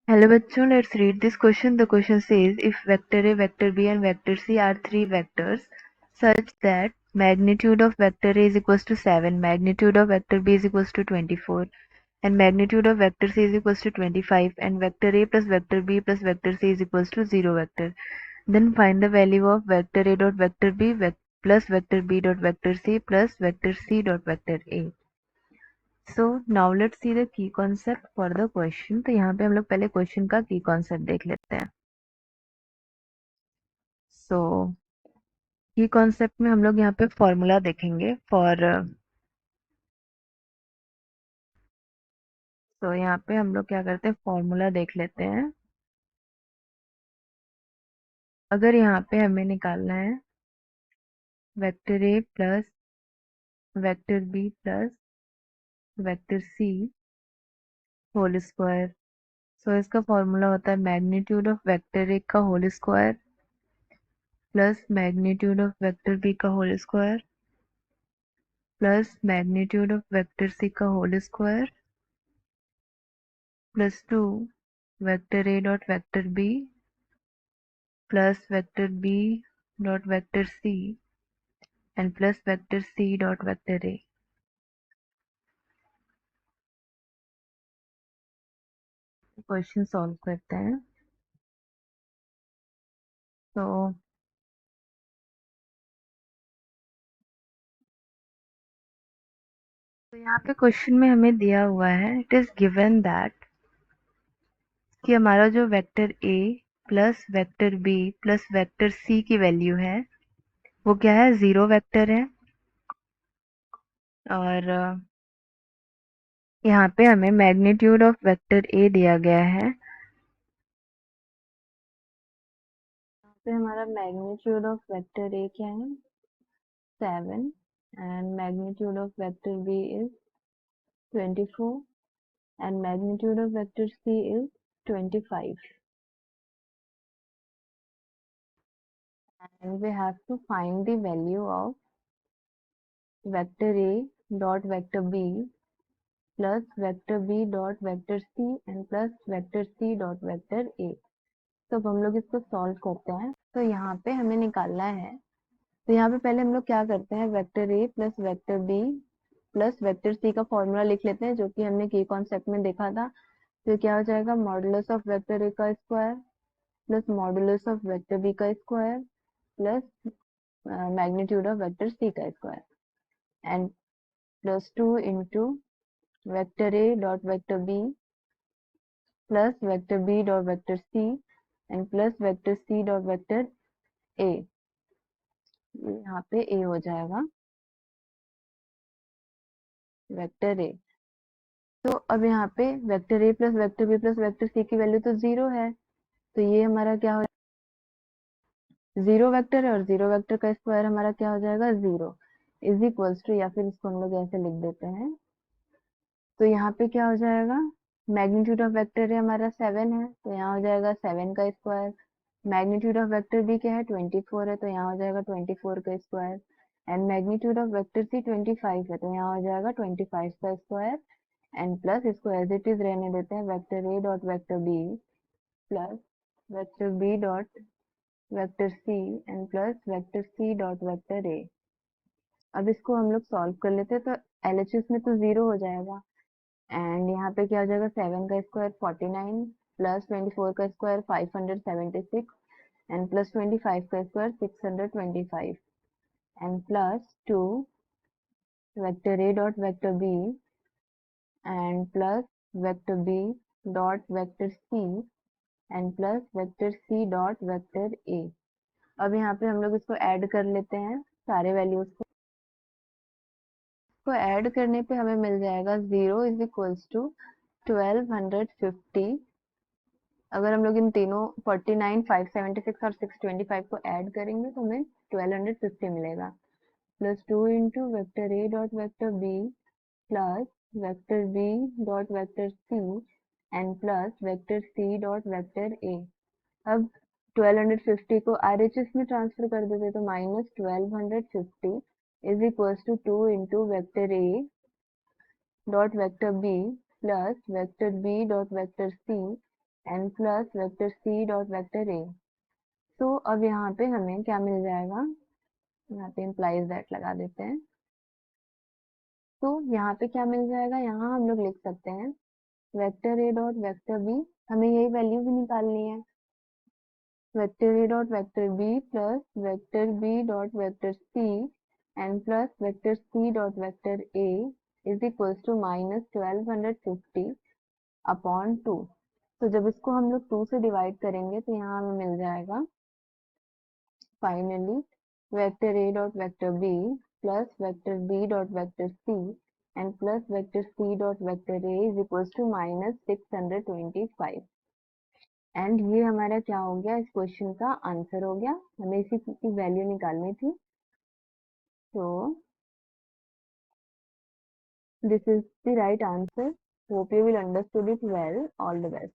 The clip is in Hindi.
Hello bachcho, let's read this question. The question says if vector A, vector B and vector C are three vectors such that magnitude of vector A is equals to 7, magnitude of vector B is equals to 24 and magnitude of vector C is equals to 25 and vector A plus vector B plus vector C is equals to 0 vector. Then find the value of vector A dot vector B plus vector B dot vector C plus vector C dot vector A. So now let's see the key concept for the question. तो यहाँ पे हम लोग पहले क्वेश्चन का की कॉन्सेप्ट देख लेते हैं. सो की कॉन्सेप्ट में हम लोग यहाँ पे फॉर्मूला देखेंगे फॉर. तो यहाँ पे हम लोग क्या करते हैं, फॉर्मूला देख लेते हैं. अगर यहाँ पे हमें निकालना है vector A plus vector B plus vector C whole square. So इसका फॉर्मूला होता है मैग्नीट्यूड ऑफ वेक्टर ए का whole square plus magnitude of vector B का whole square plus magnitude of vector C का whole square plus 2 vector A dot vector B plus vector B dot vector C and plus vector C dot vector A. Question solve करते हैं. तो यहाँ पे क्वेश्चन में हमें दिया हुआ है इट इज गिवन दैट कि हमारा जो vector A plus vector B plus vector C की वैल्यू है वो क्या है, 0 वेक्टर है. और यहाँ पे हमें मैग्नीट्यूड ऑफ वेक्टर ए दिया गया है. यहाँ पे हमारा मैग्नीट्यूड ऑफ वेक्टर ए क्या है, 7 and magnitude of vector b is 24 and magnitude of vector c is 25 and we have to find the value of vector a dot vector b plus vector b dot vector c and plus vector c dot vector a. तो अब हम लोग इसको सॉल्व करते हैं. तो यहाँ पे हमें निकालना है. तो यहाँ पे पहले हम लोग क्या करते हैं, vector A plus vector B plus vector C का फॉर्मूला लिख लेते हैं जो कि हमने की कॉन्सेप्ट में देखा था. तो क्या हो जाएगा, मॉडुलस ऑफ वेक्टर ए का square plus modulus of vector B का square plus magnitude of vector C का square and plus 2 into vector A dot vector B plus vector B dot vector C and plus vector C dot vector A. यहाँ पे ए हो जाएगा वेक्टर ए. तो अब यहाँ पे vector A plus vector B plus vector C की वैल्यू तो 0 है. तो ये हमारा क्या हो, 0 वेक्टर है और 0 वेक्टर का स्क्वायर हमारा क्या हो जाएगा, 0 इज इक्वल्स टू, या फिर इसको हम लोग ऐसे लिख देते हैं. तो यहाँ पे क्या हो जाएगा, मैग्नीट्यूड ऑफ वेक्टर है हमारा 7 है तो यहाँ हो जाएगा 7 का square. Magnitude of vector B क्या है, 24 है तो यहाँ हो जाएगा 24 का square and magnitude of vector C 25 है तो यहाँ हो जाएगा 25 का स्क्वायर एंड प्लस इसको एज इट इज रहने देते हैं, vector A dot vector B plus vector B dot vector C and plus vector C dot vector A. अब इसको हम लोग सॉल्व कर लेते हैं. तो एलएचएस में तो 0 हो जाएगा एंड यहाँ पे क्या हो जाएगा, 7 का स्क्वायर 49 प्लस 24 का स्क्वायर 576 एंड प्लस 25 का square 625 and plus 2 vector A dot vector B and plus vector B dot vector C and plus vector C dot vector A. अब यहाँ पे हम लोग इसको ऐड कर लेते हैं सारे वैल्यूज को ऐड करने पे हमें मिल जाएगा 0 इज इक्वल्स टू 1250. अगर हम लोग इन तीनों 49 576 और 625 को ऐड करेंगे तो हमें 1250 मिलेगा. Plus 2 into vector A dot vector B plus vector B dot vector C and plus vector C dot vector A. अब 1250 को आरएचएस में ट्रांसफर कर देते तो minus 1250 is equals to 2 into vector A dot vector B plus vector B dot vector C n plus vector c dot vector a। तो अब यहाँ पे हमें क्या मिल जाएगा, यहाँ पे इम्प्लाइज दैट लगा देते हैं। तो यहाँ पे क्या मिल जाएगा, यहाँ हम लोग लिख सकते हैं vector a dot vector b, हमें यही वैल्यू भी निकालनी है। Vector a dot vector b plus vector b dot vector c and plus vector c dot vector a is equals to minus 1250 upon 2। तो जब इसको हम लोग 2 से डिवाइड करेंगे तो यहाँ हमें मिल जाएगा finally vector a dot vector b plus vector b dot vector c and plus vector c dot vector a is equals to minus 625। And ये हमारा क्या हो गया, इस क्वेश्चन का आंसर हो गया। हमें इसी की वैल्यू निकालनी थी। तो this is the right answer. Hope you will understood it well. All the best.